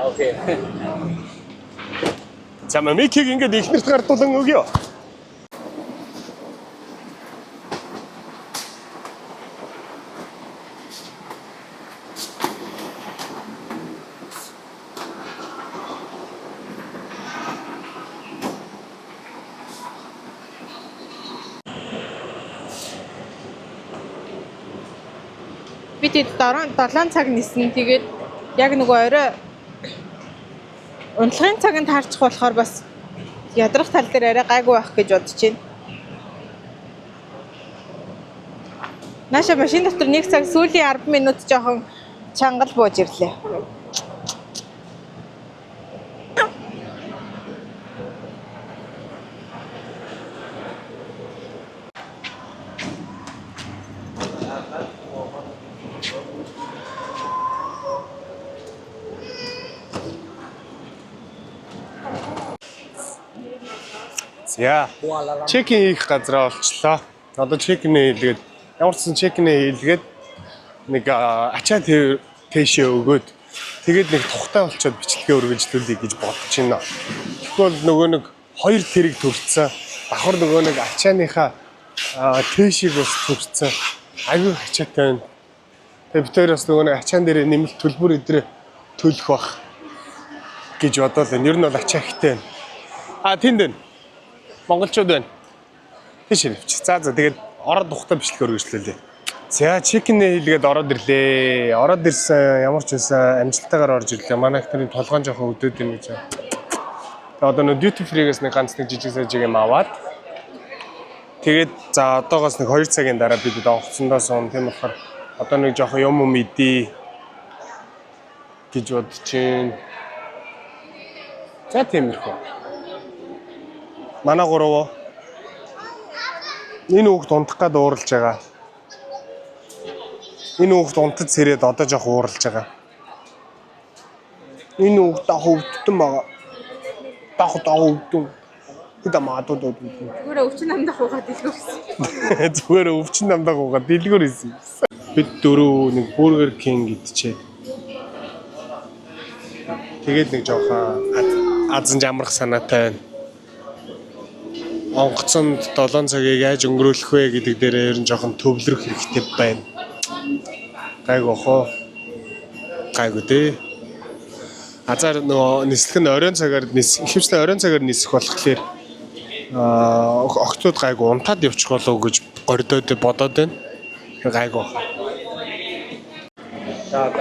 Okay. За микийг ингээд ихнэрт гардуулан өгье. Бид 7 цаг нисэн. Тэгээд яг нөгөө орой унтлагын цагт таарчих болохоор бас ядрах тал дээр арай гайгүй байх гэж бодож байна. Наша машин дотор 1 цаг сүүлийн 10 минут жоохон чангал бууж ирлээ. За. Чекин хийх газараа олчлоо. Одоо чекинээ хийлгээд ямар ч сан чекинээ хийлгээд нэг ачаа тийшээ өгөөд тэгээд нэг тухтай болчоод бичлэгээ үргэлжлүүлэе гэж бодож байна. Тэгвэл нөгөө нэг хоёр тэрэг төрчихсөн. Давхар нөгөө нэг ачааныхаа тийшийг бас төрчихсөн. Аюу ачаатай байна. Тэгээд бид хоёр бас нөгөө нэг ачаан дээр нэмэлт төлбөр өдрөө төлөх бах гэж бодоод байна. Ер нь бол ачаа ихтэй байна. Тэнд байна. Монголчууд байна. Тийш ирвч. За тэгээд ороод тухтай бичлэгээ үргэлжлүүлээ. За чекинээ хийлгээд ороод ирлээ. Ороод ирсэн ямар ч байсан амжилттайгаар орж ирлээ. Манай ихтэрийн толгойн жоохон өдөөд юм гэж. Тэгээд одоо нөө duty free-гээс нэг ганц нэг жижиг сажиг юм аваад тэгээд за одоогоос нэг 2 цагийн дараа бид онгоцсондоо суун. Тийм болохоор одоо нэг жоохон юм идий гэж бодож байна. За тиймэрхүү. Манай гурав энэ хүүхд унтах гад ууралж байгаа. Энэ хүүхд унтаж сэрээд одоо жоох ууралж байгаа. Энэ хүүхд хөвдтөн байгаа. Хөвдөн. Хэдэ маадууд. Зүгээр өвчин намдах хуугаад дэлгүүрсэн. Зүгээр өвчин намдах хуугаад дэлгүүрсэн. Бид дөрөв нэг Burger King идчихээ. Тэгээд нэг жоохон азан жамрах санаатай байна. Онгоцонд 7 цагийг яаж өнгөрүүлэх вэ гэдэг дээр ер нь жоохон төвлөрөх хэрэгтэй байна. Гайгүй хоо. Гайгүй дээ. Азар нөгөө нислэг нь оройн цагаар ихэвчлэн оройн цагаар нисэх болохоор огтуд гайгүй унтаад явчих болов гэж гордоод бодоод байна. Гайгүй. За.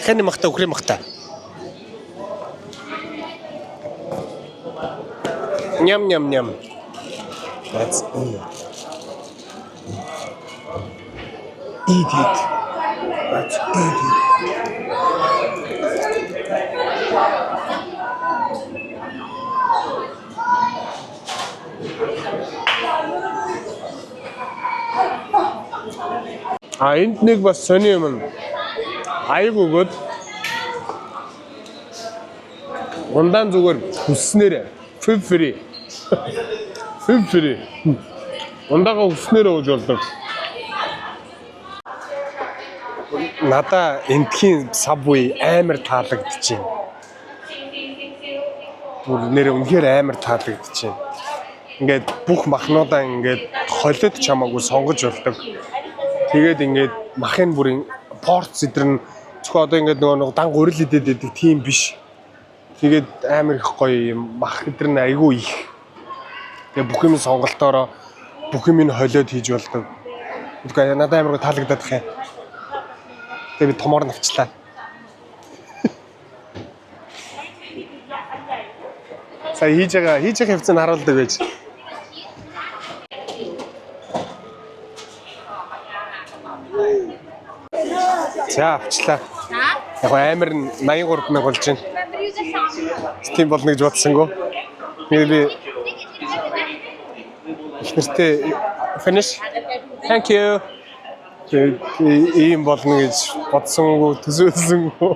Хэний махта өхрийн махта. Ням. That's eat it. Let's eat it. Энд нэг бас сони юм. Аяг өгөөд ундаан зүгээр хүснээр фри. Ундаага хүснээр ууж болдог. Надаа энтхийн Subway амар таалагдчихээн. Нэр үнэхээр амар таалагдчихээн. Ингээд бүх махнуудаа ингээд холиод чамаагүй сонгож болдог. Тэгээд ингээд махын бүрийн порц эдэр нь зөвхөн одоо ингээд нөгөө дан гурил идээд байдаг тийм биш. Тэгээд амар их гоё юм мах эдэр нь айгүй их. Тэгээд бүх юм сонголтоороо бүх юм холиод хийж болдог. Үгүй надад амар гоё таалагдаад их юм. Тэгээд би томоор навчлаа. Сая хийж байгаа хэвцэн харуулдаг байж. За авчлаа. Яг амар 83,000 болж байна. Тийм болно гэж бодсонгүй. Би ихнэртэй finish. Thank you. Ийм болно гэж бодсонгүй, төсөөлсөнгүй.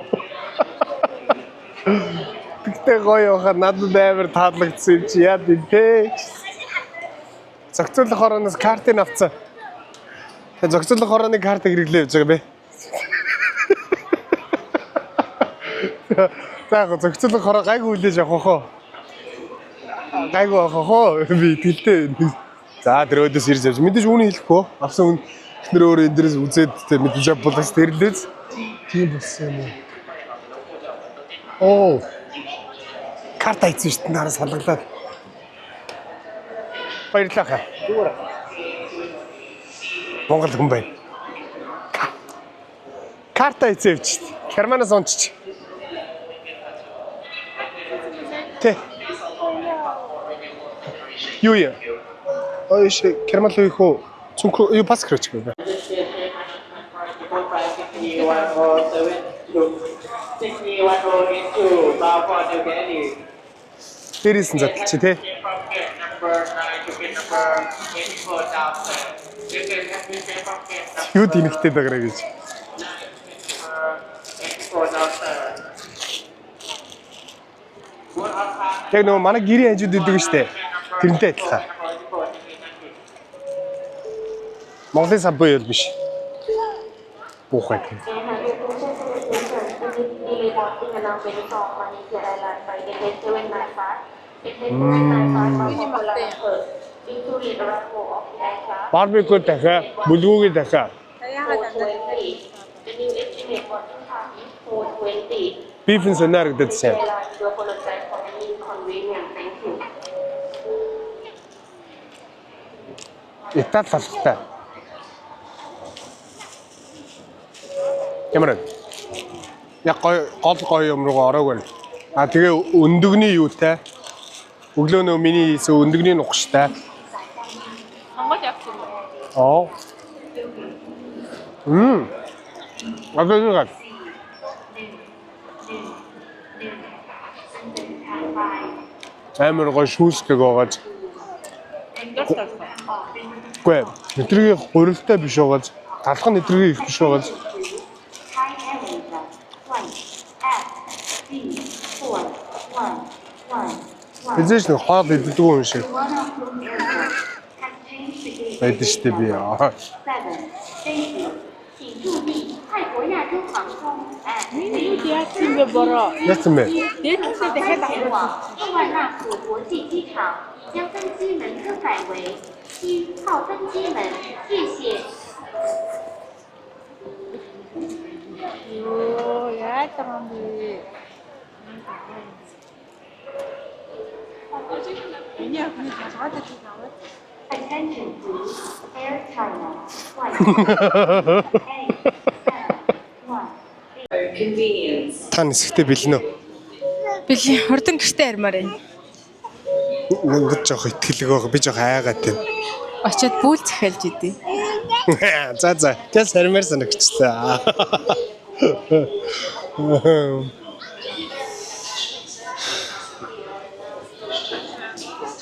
Тэгтээ гоё хаа надад амар таалагдсан чи яа дээ. Зохицуулах хорооноос картыг авцаа. Зохицуулах хорооны картыг хэрэглэе гэж байгаа бэ. За яг зохицуулах хороо гайгүй хүлээж авах хоо. Гайгүй авах хоо би тэлтэй. За тэр өдөөс ирж явж мэдээж үүнийг хэлэхгүй. Авсан хүн эхнэр өөрөө энэ дээрээс үзээд мэдээж авбалаас тэрлээз. Тийм болсон юм уу? Карта хийсэн шүү дээ нараас салгалаад. Баярлалаа хаа. Монгол хүн байна. Карта хийсэн шүү дээ. Германаас ончч. Тэ. Юу яа? Ой ши Герман руу их уу? Цүнх юу пас крэч гэ. Тэрийсэн задлаа чи тэ. Юу тэнэгтэй даграа гэж. Яг нөгөө манай гэрийн хажууд идэг штэ. Тэрнтэй адилхан. Монголын сабвей бол биш. Буухай тийм. Барбекю дахиа, бүлгүүгээ дахиа. Beef and сонар гэдэг сайн. Итал салхтай. Ямар вэ? Яг гол юм руу ороогүй. А тэгээ өндөгний юутай? Өглөө нөө миний хийсэн өндөгний нухштай. Монгол явсан юм. Аа. Агаараа. Амар гоо шүүсдэг байгааз. Гүй. Нэтрийг гурилтай биш байгааз. Талах нь нэтрийг их биш байгааз. Эзэж нэг хоол иддэг юм шиг. Байдаг штэ би яа. Яасан бэ бороо? Яасан бэ? Дээдлээ дахиад авах. 万纳普国际机场将登机门更改为7号登机门，谢谢。 Йоо, яаж байгаа юм бэ? Миний ахны толгойд тийм аваад. Attention please, Air China flight convenience. Та нисэхтэй бэлнэ үү? Били хурдан гэртээ ярмаар байна. Монгол жоох итгэлэг байгаа. Би жоох айгаад тийм. Очоод бүүл захиалж идэв. За. Тэс хармаар санагчлаа.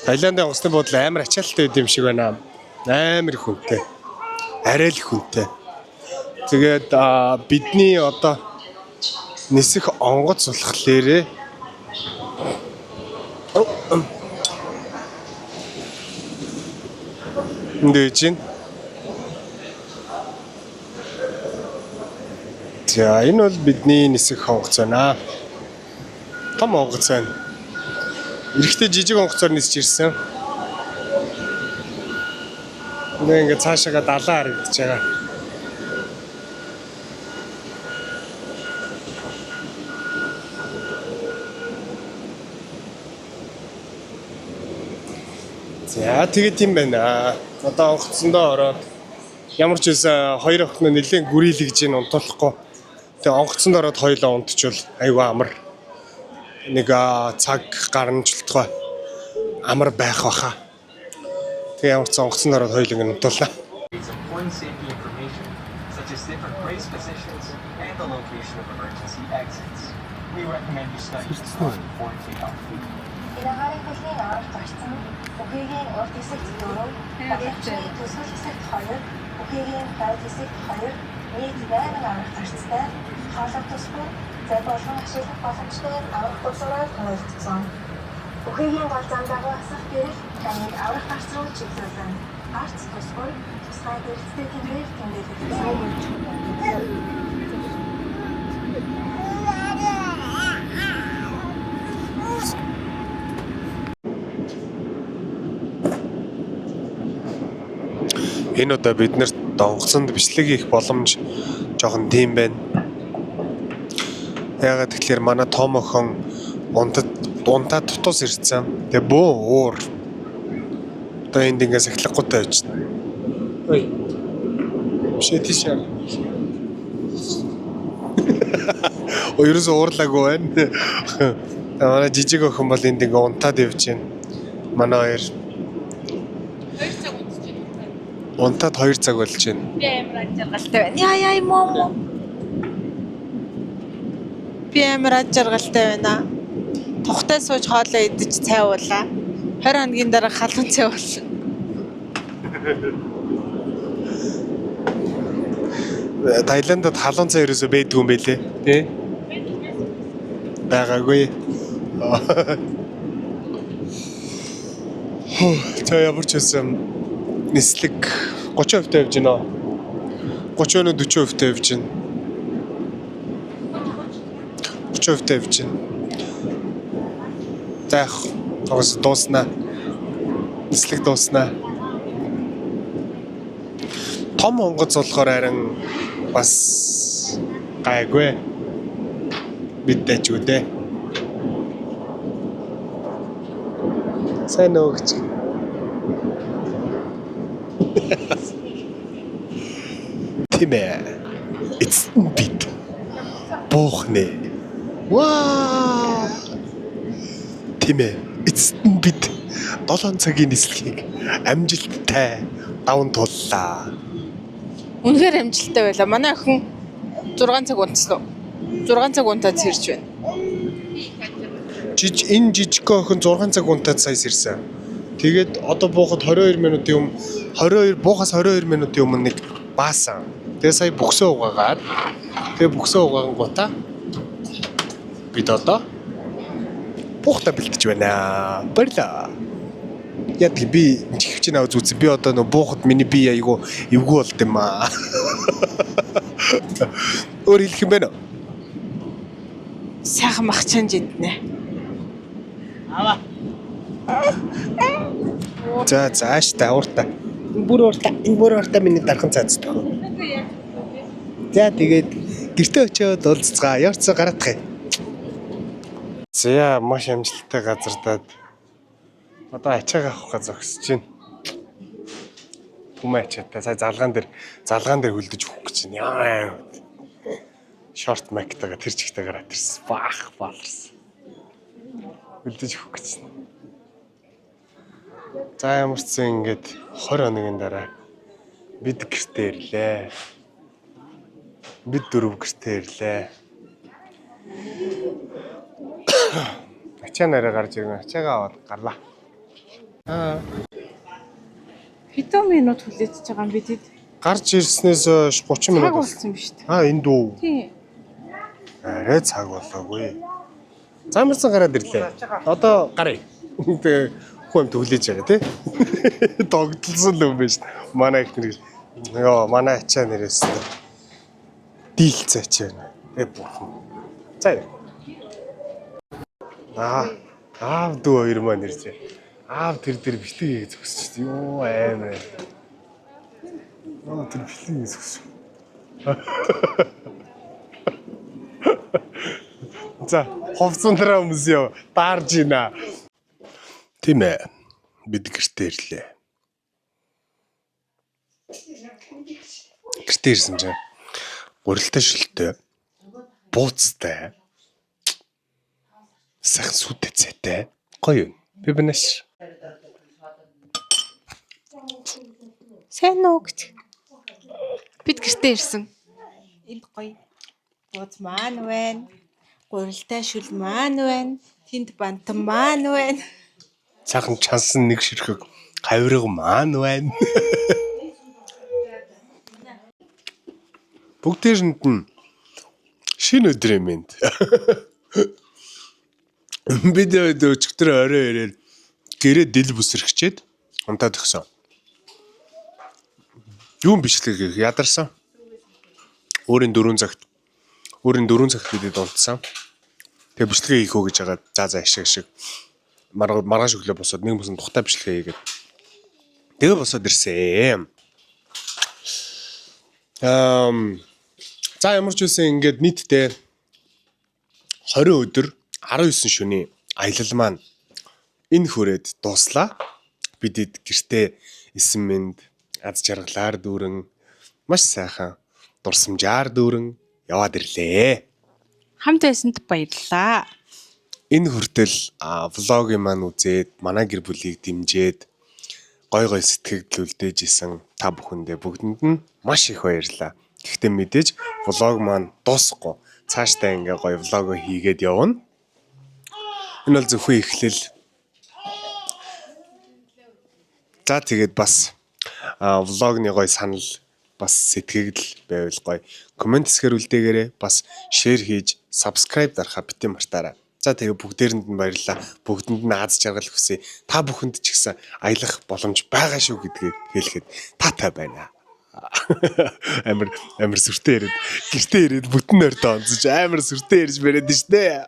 Таиландын онгоцны буудлын амар ачаалттай байд юм шиг байна. Амар их хүнтэй. Арай л хүнтэй. Тэгээд бидний одоо нисэх онгоц болохоор Дэжин. За энэ бол бидний нисэх онгоц байна. Том онгоц байна. Эрэхтэй жижиг онгоцоор нисэж ирсэн. Ингээ цаашаага далаа харагдаж байгаа. За тэгээд юм байна. Одоо онгоцсондоо ороод ямар ч үсэн хоёр охин нь нэлээд гүрэлгэж ийн унтуулахгүй. Тэгээ онгоцсонд ороод хоёулаа унтчихвол айгүй амар. Нэг цаг гарна жилтгой амар байх баха. Тэгээ ямар ч онгоцсонд ороод хоёулаа ингэ унтууллаа. Important safety information, such as different brace positions and the location of emergency exits. We recommend you study this one before takeoff. Илагарын хөлний аваар гарсан бүхийгийн урд хэсэгт 4, багчны төсөл хэсэгт 2, бүхийгийн хойд хэсэгт 2, нийт 8 аваар гарцтай хоолой тусгүй зай болгон ашиглах боломжтой авах тусгаар томилогдсон. Бүхийгийн гол зам дагуулсах гэрэл таныг авах гарц руу чиглүүлсэн. Гарц тусгүй тусгай гэрэлтэй тэмдгээр тэмдэглэсэн. Энэ удаа бид нарт онгоцонд бичлэг хийх боломж жоохон тийм байна. Ягаад тэгэхээр манай том охин унтаа тутус ирсэн. Тэгээ бөө уур. Одоо энд ингээ сахилгагүйтэй байж байна. Ой. Шэтишаа. Ойрос уурлаагүй байна. Манай жижиг охин бол энд ингээ унтаад явж байна. Манай хоёр унтаад 2 цаг болж байна. Би амар ажиргалтай байна. Яа мом. Би амар ажиргалтай байна. Тухтай сууж хоолоо идэж цай уулаа. 20 хоногийн дараа халуун цай болно. Таиландд халуун цай ерөөсөө байдгүй юм байлээ. Тэ? Байгаагүй. За ямар ч байсан нислэг 30% тавьж гинэ. 30-өөс 40% тавьж гинэ. 30% тавьж гинэ. За тогс дууснаа. Нислэг дууснаа. Том онгоц болохоор харин бас гайгүй. Бидтэй ч үдэ. Сайн өгч. Тимээ. It's bit. Бохне. Ваа. Тимээ. It's bit. 7 цагийн нислэгийг амжилттай даван туллаа. Үнэхээр амжилттай байлаа. Манай охин 6 цаг унтсан. 6 цаг унтаад сэрж байна. Энэ жижиг охин 6 цаг унтаад сая сэрсэн. Тэгээд одоо буухад 22 минутын буухаас 22 минутын өмнө нэг баасан. Тэгээ сая бүксөө угаагаад тэгээ бүксөө угаангуудаа бид одоо буухтаа бэлтэж байна. Баярлаа. Яг би чихвч навз үзсэн. Би одоо нөө буухад миний бие айгу эвгүй болд юм аа. Өөр хэлэх юм байна уу? Сайхан махчаан жиднэ. За зааш та ууртаа. Энэ бүр ууртаа миний дархан цаацдаг. За тэгээд гэртээ очиод уулзцгаа. Явцгаа гараадах юм. За маш амжилттай газардаад одоо ачааг авах гэж зогсож байна. Түмэ ачаатай сая залгаан дээр хөлдөж өгөх гэж байна. Яа. Шорт мактага тэр чигтэй гараад ирсэн. Баах баларсан. Хөлдөж өгөх гэж байна. За ямар ч зэн ингээд 20 хоногийн дараа бид гэртээ ирлээ. Бид 4 гэртээ ирлээ. Ачаа нараа гарч иргэн ачаагаа аваад гарлаа. Хэдэн минут хүлээж байгаа юм бэ тэд? Гарч ирснээс хойш 30 минут болсон биз дээ. Энд дүү. Тийм. Арай цаг болоогүй. Замарсан гараад ирлээ. Одоо гарыг. Тэгээ хүн хүлээж байгаа тий. Догдлсон л юм биш. Манай их нэр. Йоо, манай ачаа нэрээс. Дийлц ачаа. Бурхан. За. Аав дүү хоёр маань иржээ. Аав тэр бичлэгийг зогсож шүү. Йоо аймаа. Тэр бичлэгийг зогсож. За, ховцондроо өмсөё. Даарж ийна. Тийм ээ. Бид гэртээ ирлээ. Гэртээ ирсэн чинь гурилтай шилтэй. Бууцтай. Сайхан сүтэ цайтай. Гоё юм. Би бинаш. Сайн уу гэж. Бид гэртээ ирсэн. Энд гоё. Бууц маань байна. Гурилтай шүл маань байна. Тэнд бантан маань байна. Цаахан чансан нэг ширхэг хавирга маань байна. Бүгдээрэнд нь шинэ өдрийн мэнд. Бид өчигдөр орой ирээд гэрээ дил бүсэрхчээд унтаад өгсөн. Юун бичлэг ядарсан. Өөрийн 4 цагт бидэд унтсан. Тэгээ бичлэгээ хийх үү гэж байгаа. За ашиг. Маргааш өглөө босоод нэг бүсэн тухтай бичлэгээ хийгээд. Тэгээ босоод ирсэн. За ямар ч үсэн ингээд нийтдээ 20 өдөр 19 шөнийн аялал маань энэ хүрээд дууслаа. Бидэд гэртээ эсэн мэнд аз жаргалаар дүүрэн маш сайхан дурсамжаар дүүрэн яваад ирлээ. Хамт байсанд баярлалаа. Энэ хүртэл влогийн маань үзээд манай гэр бүлийг дэмжиж гой сэтгэгдэл үлдээж исэн та бүхэндээ бүгдэнд нь маш их баярлалаа. Гэхдээ мэдээж влог маань дуусахгүй. Цаашдаа ингээ гой влог хийгээд явна. Энэ бол зөвхөн эхлэл. За тэгээд бас влогны гой санал бас сэтгэгдэл байвал гоё. Комент хэсгээр үлдээгээрэй. Бас шеэр хийж, subscribe дарахаа битэн мартаарай. За тэгээ бүгдээрэнд нь баярлалаа. Бүгдэнд нь аз жаргал хүсье. Та бүхэнд ч гэсэн аялах боломж байгаа шүү гэдгийг хэлэхэд таатай байна. Амар сүртэй ирээд гэртээ ирээд бүтэн нойртой онцож амар сүртэй ирж бариад штэ.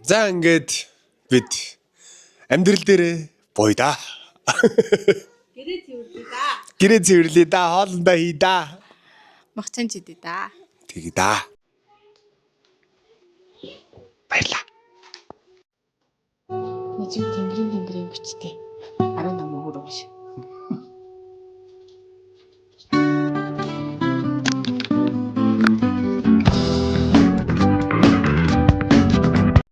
За ингээд бид амьдрал дээрээ бой да. Гэрээ цэвэрлээ да. Хоолндоо хий да. Махчин ч идэ да. Тэгээ да. Баярлаа. Нажим тэнгэрийн бичтэй. 18 хөрөг биш.